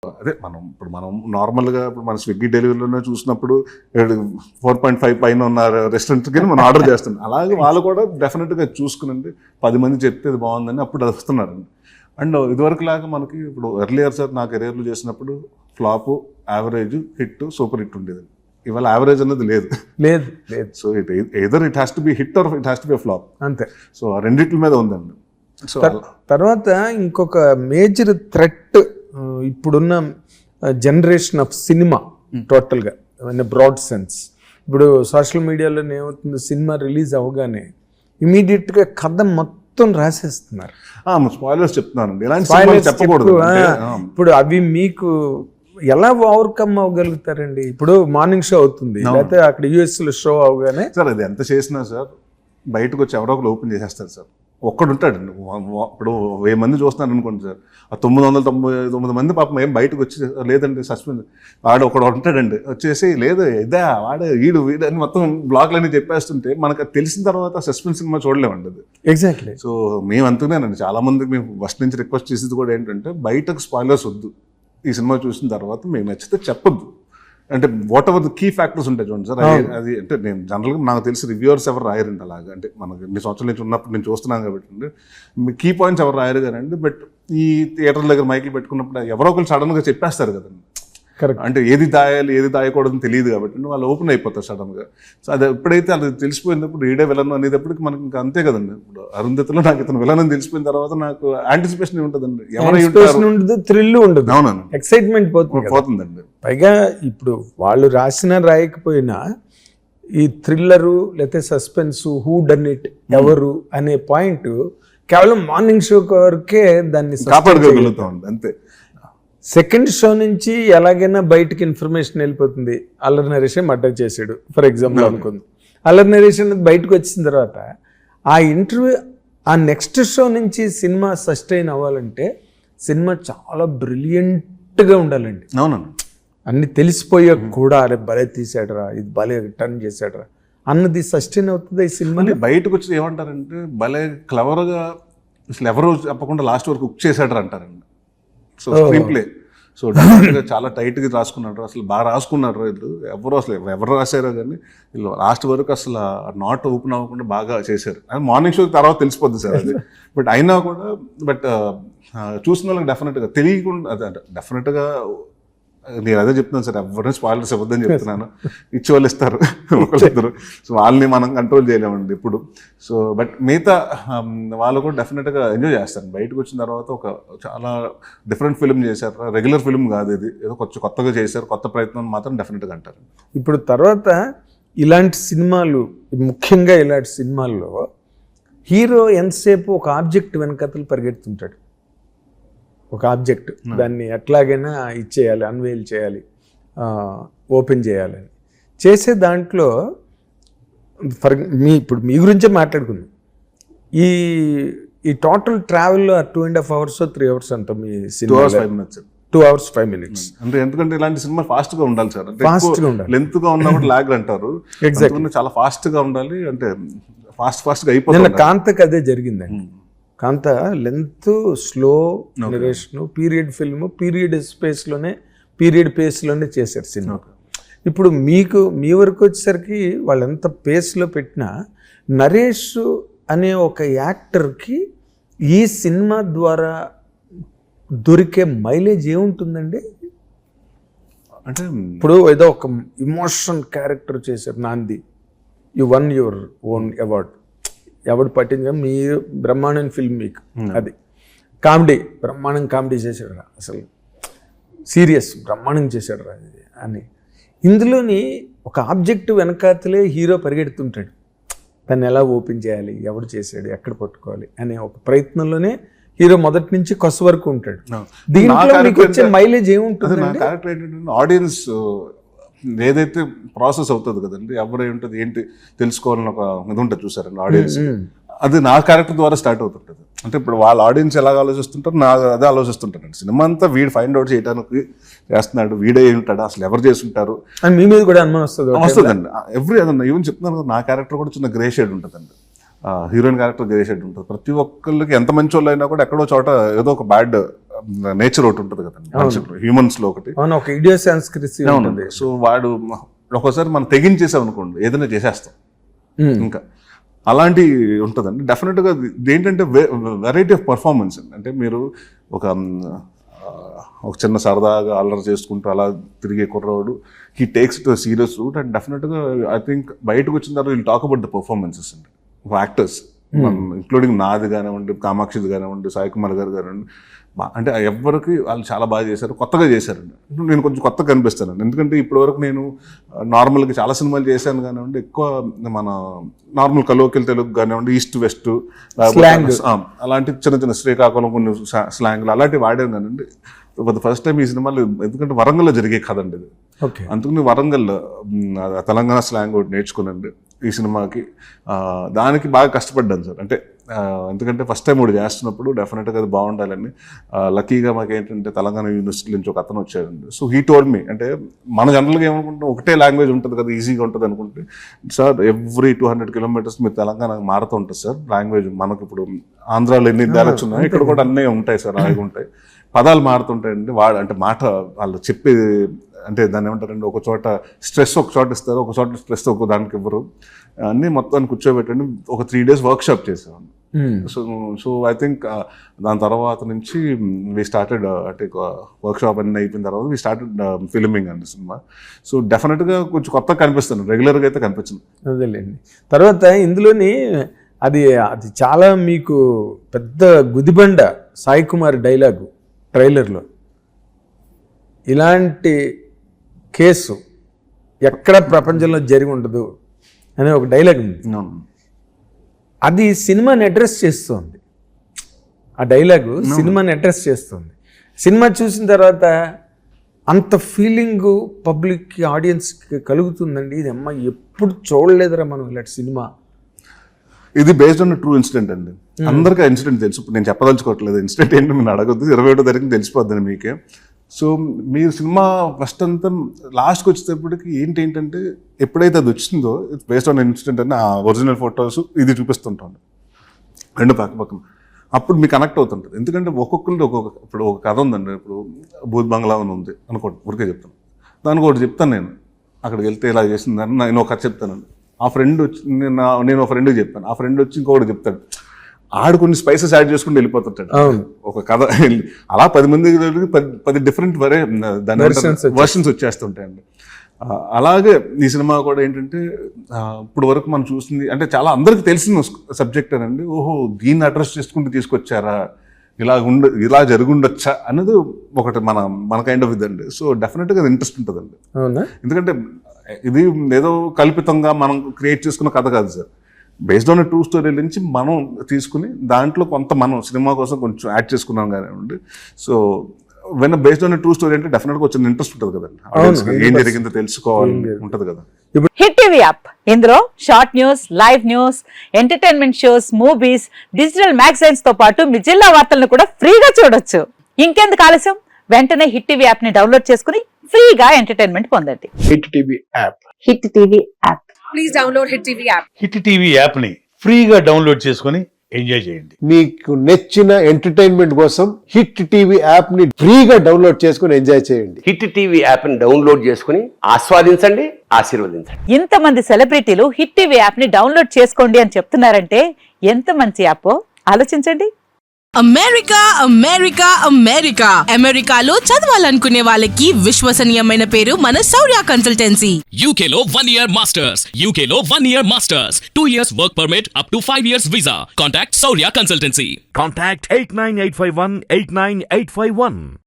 అదే మనం నార్మల్గా ఇప్పుడు మన స్విగ్గీ డెలివరీలోనే చూసినప్పుడు 4.5 పైన ఉన్న రెస్టారెంట్కి మనం ఆర్డర్ చేస్తున్నాం. అలాగే వాళ్ళు కూడా డెఫినెట్గా చూసుకునండి 10 మంది చెప్తే ఇది బాగుందని అప్పుడు వస్తున్నారండి. అండ్ ఇదివరకు లాగా మనకి ఇప్పుడు ఎర్లియర్ సార్ నా కెరీర్లో చేసినప్పుడు flop, average, hit, super hit ఉండేది. ఇవాళ యావరేజ్ అనేది లేదు. So either it has to be hit or it has to be flop, అంతే. సో ఆ రెండిట్ల మీద ఉందండి. సో తర్వాత ఇంకొక మేజర్ థ్రెట్ ఇప్పుడున్న జనరేషన్ ఆఫ్ సినిమా టోటల్గా ఇన్ బ్రాడ్ సెన్స్. ఇప్పుడు సోషల్ మీడియాలో ఏమవుతుంది, సినిమా రిలీజ్ అవగానే ఇమీడియట్గా కథ మొత్తం రాసేస్తున్నారు. స్పాయిలర్స్ చెప్తున్నానండి, ఇలాంటి చెప్పకూడదు. ఇప్పుడు అవి మీకు ఎలా ఓవర్కమ్ అవ్వగలుగుతారండి? ఇప్పుడు మార్నింగ్ షో అవుతుంది, లేకపోతే అక్కడ యుఎస్లో షో అవగానే సార్ అది ఎంత చేసినా సార్ బయటకు వచ్చి ఎవరో ఒకరు ఓపెన్ చేసేస్తారు సార్. ఒక్కడు ఉంటాడండి. ఇప్పుడు 1000 మంది చూస్తున్నారు అనుకోండి సార్, ఆ 999 మంది పాపం ఏం బయటకు వచ్చి లేదండి సస్పెండ్, వాడు ఒకడు ఉంటాడండి వచ్చేసి లేదు ఇదా వాడు వీడు అని మొత్తం బ్లాగ్లన్నీ చెప్పేస్తుంటే మనకు తెలిసిన తర్వాత సస్పెన్స్ సినిమా చూడలేమండి అది. ఎగ్జాక్ట్లీ. సో మేము అంతేనండి, చాలా మందికి మేము ఫస్ట్ నుంచి రిక్వెస్ట్ చేసేది కూడా ఏంటంటే బయటకు స్పాయిలర్స్ వద్దు, ఈ సినిమా చూసిన తర్వాత మీకు నచ్చితే చెప్పొద్దు. అంటే whatever the key factors ఉంటాయి చూడండి సార్, అది అంటే నేను జనరల్గా నాకు తెలిసి రివ్యూవర్స్ ఎవరు రాయరండి అలాగా. అంటే మనకు 2 సంవత్సరాల నుంచి ఉన్నప్పుడు నేను చూస్తున్నాను కాబట్టి కీ పాయింట్స్ ఎవరు రాయరు కదండి. బట్ ఈ థియేటర్ల దగ్గర మైకి పెట్టుకున్నప్పుడు ఎవరో ఒకరు సడన్గా చెప్పేస్తారు కదండి. అంటే ఏది దాయాలి ఏది దాయకూడదని తెలియదు కాబట్టి వాళ్ళు ఓపెన్ అయిపోతారు సడన్గా. సో అది ఎప్పుడైతే అది తెలిసిపోయినప్పుడు ఈడే విలన్ అనేటప్పటికి మనకి ఇంకా అంతే కదండి. ఇప్పుడు అరుంధతిలో నాకు ఇతను విలన్ అని తెలిసిపోయిన తర్వాత నాకు యాంటిసిపేషన్ ఉంటుందండి, థ్రిల్ ఉండదు, అవునండి, ఎక్సైట్మెంట్ పోతుందండి. పైగా ఇప్పుడు వాళ్ళు రాసినా రాయకపోయినా ఈ థ్రిల్లరు లేకపోతే సస్పెన్స్, హూ డన్ ఇట్, ఎవరు అనే పాయింట్ కేవలం మార్నింగ్ షో వరకే దాన్ని కాపాడుకోగలుగుతాం అంతే. సెకండ్ షో నుంచి ఎలాగైనా బయటకి ఇన్ఫర్మేషన్ వెళ్ళిపోతుంది. అల్లరి నరేషన్ మర్డర్ చేశాడు ఫర్ ఎగ్జాంపుల్ అనుకుంది. అల్లరి నరేషన్ బయటకు వచ్చిన తర్వాత ఆ ఇంటర్వ్యూ, ఆ నెక్స్ట్ షో నుంచి సినిమా సస్టైన్ అవ్వాలంటే సినిమా చాలా బ్రిలియంట్గా ఉండాలండి. అవునండి. అన్ని తెలిసిపోయా కూడా అరే భలే తీసాడరా, ఇది భలే టర్న్ చేశాడరా అన్నది సస్టైన్ అవుతుంది ఈ సినిమా. బయటకు వచ్చి ఏమంటారంటే భలే క్లవర్గా అసలు ఎవరు చెప్పకుండా లాస్ట్ వరకు కుక్ చేశాడరా అంటారండి. సో స్క్రీన్ ప్లే సో డెఫినెట్గా చాలా టైట్గా రాసుకున్నారు, అసలు బాగా రాసుకున్నారు వీళ్ళు. ఎవరు రాశారో కానీ వీళ్ళు లాస్ట్ వరకు అసలు నాట్ ఓపెన్ అవ్వకుండా బాగా చేశారు. అది మార్నింగ్ షో తర్వాత తెలిసిపోద్ది సార్ అది. బట్ అయినా కూడా చూసిన వాళ్ళకి డెఫినెట్గా తెలియకుండా అదే డెఫినెట్గా నేను అదే చెప్తున్నాను సార్, ఎవరిని స్పాయిలర్స్ ఇవ్వద్దని చెప్తున్నాను. ఇచ్చేవాళ్ళు ఇస్తారు ఒకళ్ళిద్దరు, సో వాళ్ళని మనం కంట్రోల్ చేయలేమండి ఇప్పుడు. సో బట్ మిగతా వాళ్ళు కూడా డెఫినెట్గా ఎంజాయ్ చేస్తారు. బయటకు వచ్చిన తర్వాత ఒక చాలా డిఫరెంట్ ఫిల్మ్ చేశారు, రెగ్యులర్ ఫిల్మ్ కాదు ఇది, ఏదో కొంచెం కొత్తగా చేశారు, కొత్త ప్రయత్నం మాత్రం డెఫినెట్గా అంటారు. ఇప్పుడు తర్వాత ఇలాంటి సినిమాలు, ముఖ్యంగా ఇలాంటి సినిమాల్లో హీరో ఎంతసేపు ఒక ఆబ్జెక్ట్ వెనకతలు పరిగెడుతుంటాడు. ఒక ఆబ్జెక్ట్ దాన్ని ఎట్లాగైనా ఇచ్చేయాలి, అన్వేల్ చేయాలి, ఓపెన్ చేయాలని చేసే దాంట్లో ఇప్పుడు మీ గురించే మాట్లాడుకుందాం. ఈ టోటల్ ట్రావెల్లో 2.5 hours 3 hours అంటాం మీ సినిమా. 2 hours 5 minutes. అంటే ఎందుకంటే ఇలాంటి సినిమా ఫాస్ట్ గా ఉండాలి సార్, ఫాస్ట్ గా ఉండాలి. లెంత్ గా ఉన్నప్పుడు లాగ్ అంటారు. ఎగ్జాక్ట్లీ, చాలా ఫాస్ట్ గా ఉండాలి, అంటే ఫాస్ట్ గా అయిపోతుంది. కాంతకు అదే జరిగిందండి. Kaantha length, slow narration, period film, period పేస్లోనే చేశారు సినిమా. ఇప్పుడు మీ వరకు వచ్చేసరికి వాళ్ళు ఎంత పేస్లో పెట్టినా నరేష్ అనే ఒక యాక్టర్కి ఈ సినిమా ద్వారా దొరికే మైలేజ్ ఏముంటుందండి? అంటే ఇప్పుడు ఏదో ఒక ఇమోషన్ క్యారెక్టర్ చేశారు, నాంది, you one your own award, ఎవడు పట్టింది మీరు బ్రహ్మాండం ఫిల్మ్ మీకు. అది కామెడీ, బ్రహ్మాండం కామెడీ చేశాడు రా, అసలు సీరియస్ బ్రహ్మాండం చేశాడు రా అని. ఇందులోని ఒక ఆబ్జెక్ట్ వెనకాతలే హీరో పరిగెడుతుంటాడు, దాన్ని ఎలా ఓపెన్ చేయాలి, ఎవడు చేశాడు, ఎక్కడ పట్టుకోవాలి అనే ఒక ప్రయత్నంలోనే హీరో మొదటి నుంచి కొస వరకు ఉంటాడు. దీంట్లో మీకు వచ్చే మైలేజ్ ఏముంటుంది? ఆడియన్స్ ఏదైతే ప్రాసెస్ అవుతుంది కదండి, ఎవరు ఉంటుంది ఏంటి తెలుసుకోవాలని ఒక ఇది ఉంటుంది చూసారండి ఆడియన్స్, అది నా క్యారెక్టర్ ద్వారా స్టార్ట్ అవుతుంటుంది. అంటే ఇప్పుడు వాళ్ళ ఆడియన్స్ ఎలాగ ఆలోచిస్తుంటారు, నా అదే ఆలోచిస్తుంటారండి. సినిమా అంతా వీడు ఫైండ్ అవుట్ చేయడానికి చేస్తున్నాడు, వీడే ఉంటాడు, అసలు ఎవరు చేస్తుంటారు మీ మీద కూడా అనుమానం వస్తుందండి. అదన్నా ఈవెన్ చెప్తున్నాను కదా, నా క్యారెక్టర్ కూడా చిన్న గ్రే షేడ్ ఉంటుందండి, హీరోయిన్ క్యారెక్టర్ గ్రే షేడ్ ఉంటుంది. ప్రతి ఒక్కళ్ళకి ఎంత మంచి వాళ్ళు అయినా కూడా ఎక్కడో చోట ఏదో ఒక బ్యాడ్ నేచర్ ఒకటి ఉంటుంది కదండి హ్యూమన్స్ లో ఒకటి. అవును, ఒక ఇడియోసాంస్క్రిసీ ఉంటుంది. సో వాడు ఒక్కోసారి మనం తెగించేసాం అనుకోండి ఏదైనా చేసేస్తాం ఇంకా అలాంటి ఉంటుందండి. డెఫినెట్గా ఏంటంటే వెరైటీ ఆఫ్ పర్ఫార్మెన్స్ అంటే మీరు ఒక చిన్న సరదాగా అల్లరి చేసుకుంటూ అలా తిరిగే కుర్రవాడు he takes it serious route and డెఫినెట్గా ఐ థింక్ బయటకు వచ్చిన తర్వాత will talk about the performances అండి యాక్టర్స్ ఇంక్లూడింగ్ నాది కానివ్వండి, కామాక్షిది కానివ్వండి, సాయి కుమార్ గారు కానివ్వండి, అంటే ఎవరికి వాళ్ళు చాలా బాగా చేశారు, కొత్తగా చేశారండి. నేను కొంచెం కొత్తగా కనిపిస్తానండి ఎందుకంటే ఇప్పటివరకు నేను నార్మల్గా చాలా సినిమాలు చేశాను కానివ్వండి, ఎక్కువ మన నార్మల్ కలోకిల్ తెలుగు కానివ్వండి, ఈస్ట్ వెస్ట్ అలాంటి చిన్న చిన్న శ్రీకాకుళం కొన్ని స్లాంగ్లు అలాంటివి వాడాను కానివ్వండి. ఫస్ట్ టైం ఈ సినిమాలు ఎందుకంటే వరంగల్లో జరిగే కదండి ఇది, అందుకని వరంగల్ తెలంగాణ స్లాంగ్ ఒకటి నేర్చుకున్నాండి ఈ సినిమాకి. దానికి బాగా కష్టపడ్డాను సార్. అంటే ఎందుకంటే ఫస్ట్ టైం ఒకటి చేస్తున్నప్పుడు డెఫినెట్గా అది బాగుండాలని. లక్కీగా మాకు ఏంటంటే తెలంగాణ యూనివర్సిటీ నుంచి ఒక అతను వచ్చాడండి. సో హీ టోల్డ్ మీ అంటే మన జనరల్గా ఏమనుకుంటాం ఒకటే లాంగ్వేజ్ ఉంటుంది కదా ఈజీగా ఉంటుంది అనుకుంటే, సార్ ఎవ్రీ 200 kilometers మీరు తెలంగాణ మారుతూ ఉంటుంది సార్ లాంగ్వేజ్. మనకి ఇప్పుడు ఆంధ్రాలో ఎన్ని డైలెక్ట్స్ ఉన్నాయి ఇక్కడ కూడా అన్నీ ఉంటాయి సార్, అలాగే ఉంటాయి, పదాలు మారుతుంటాయండి. అంటే మాట వాళ్ళు చెప్పే అంటే దాన్ని ఏమంటారండి, ఒక చోట స్ట్రెస్ ఒక చోట ఇస్తారు, ఒక చోట స్ట్రెస్ ఒక దానికి ఇవ్వరు, అన్నీ మొత్తాన్ని కూర్చోబెట్టండి. ఒక 3 days వర్క్షాప్ చేసేవాడిని. సో ఐ థింక్ దాని తర్వాత నుంచి వీ స్టార్టెడ్ అంటే వర్క్షాప్ అన్నీ అయిపోయిన తర్వాత వీ స్టార్టెడ్ ఫిల్మింగ్ అండి సినిమా. సో డెఫినెట్గా కొంచెం కొత్తగా కనిపిస్తాను, రెగ్యులర్గా అయితే కనిపించను. అదేలేండి. తర్వాత ఇందులోని అది చాలా మీకు పెద్ద గుదిబండ సాయి కుమార్ డైలాగు ట్రైలర్లో, ఇలాంటి కేసు ఎక్కడ ప్రపంచంలో జరిగి ఉండదు అనే ఒక డైలాగ్ ఉంది. అది సినిమాని అడ్రస్ చేస్తుంది. ఆ డైలాగు సినిమాని అడ్రస్ చేస్తుంది. సినిమా చూసిన తర్వాత అంత ఫీలింగు పబ్లిక్కి, ఆడియన్స్కి కలుగుతుందండి. ఇది అమ్మ ఎప్పుడు చూడలేదురా మనం ఇలాంటి సినిమా. ఇది బేస్డ్ ఆన్ ట్రూ ఇన్సిడెంట్ అండి. అందరికీ ఆ ఇన్సిడెంట్ తెలుసు. ఇప్పుడు నేను చెప్పదలుచుకోవట్లేదు ఇన్సిడెంట్ ఏంటో మీరు అడగొద్దు, 21వ తారీఖున తెలిసిపోద్దని మీకే. సో మీరు సినిమా ఫస్ట్ అంతా లాస్ట్కి వచ్చేటప్పటికి ఏంటంటే ఎప్పుడైతే అది వచ్చిందో ఇట్స్ బేస్డ్ ఆన్ ఇన్సిడెంట్ అని ఆ ఒరిజినల్ ఫొటోస్ ఇది చూపిస్తుంటాను రెండు పక్కన. అప్పుడు మీకు కనెక్ట్ అవుతుంటుంది. ఎందుకంటే ఒక్కొక్కరిది ఇప్పుడు ఒక కథ ఉందండి. ఇప్పుడు భూత్ బంగ్లా అని ఉంది అనుకోండి, ఊరికే చెప్తాను. దానికి ఒకటి చెప్తాను నేను, అక్కడికి వెళ్తే ఇలా చేసిందని నేను ఒక కథ చెప్తానండి. ఆ ఫ్రెండ్ వచ్చి నేను ఒక ఫ్రెండ్కి చెప్పాను, ఆ ఫ్రెండ్ వచ్చి ఇంకొకటి చెప్తాడు. ఆడు కొన్ని స్పైసెస్ యాడ్ చేసుకుంటూ వెళ్ళిపోతుంటాడు ఒక కథ. అలా 10 మంది 10 డిఫరెంట్ దాని వర్షన్స్ వచ్చేస్తుంటాయండి. అలాగే ఈ సినిమా కూడా ఏంటంటే ఇప్పుడు వరకు మనం చూసింది అంటే చాలా అందరికి తెలిసిన సబ్జెక్ట్ అనండి. ఓహో దీన్ని అడ్రస్ చేసుకుంటూ తీసుకొచ్చారా, ఇలా జరుగుండొచ్చా అన్నది ఒకటి మన కైండ్ ఆఫ్ ఇదండి. సో డెఫినెట్గా అది ఇంట్రెస్ట్ ఉంటుందండి. ఎందుకంటే ఇది ఏదో కల్పితంగా మనం క్రియేట్ చేసుకున్న కథ కాదు sir. Based on true story నుంచి మనం తీసుకుని దాంట్లో కొంత మనం సినిమా కోసం కొంచెం యాడ్ చేసుకున్నాం కానివ్వండి. So when based on true story అంటే డెఫినెట్గా కొంచెం ఇంట్రెస్ట్ ఉంటుంది కదండి, ఏం జరిగిందో తెలుసుకోవాలి ఉంటుంది కదా. హిట్ టీవీ యాప్, ఇందులో short news, live news, entertainment shows, movies, digital magazines తో పాటు మీ జిల్లా వార్తలను కూడా ఫ్రీగా చూడొచ్చు. ఇంకెందుకు ఆలస్యం, వెంటనే హిట్ టీవీ యాప్ ని డౌన్లోడ్ చేసుకుని ఫ్రీగా ఎంటర్టైన్మెంట్ పొందండి. Hit TV app. Hit TV app. Please download hit TV app. Hit TV app ని ఫ్రీగా డౌన్లోడ్ చేసుకుని ఎంజాయ్ చేయండి. మీకు నచ్చిన ఎంటర్టైన్మెంట్ కోసం హిట్ టీవీ యాప్ ని ఫ్రీగా డౌన్లోడ్ చేసుకుని ఎంజాయ్ చేయండి. హిట్ టీవీ యాప్ ని డౌన్లోడ్ చేసుకుని ఆస్వాదించండి, ఆశీర్వదించండి. ఇంతమంది సెలబ్రిటీలు హిట్ టీవీ యాప్ ని డౌన్లోడ్ చేసుకోండి అని చెప్తున్నారంటే ఎంత మంచి యాప్ ఆలోచించండి. అమెరికా అమెరికా అమెరికా అమెరికాలో చదవాలనుకునే వాళ్ళకి విశ్వసనీయమైన పేరు మన శౌర్య కన్సల్టెన్సీ. UK లో 1 year masters, UK లో 1 year masters, 2 years work permit up to 5 years visa. Contact Saurya Consultancy. Contact 89851 89851.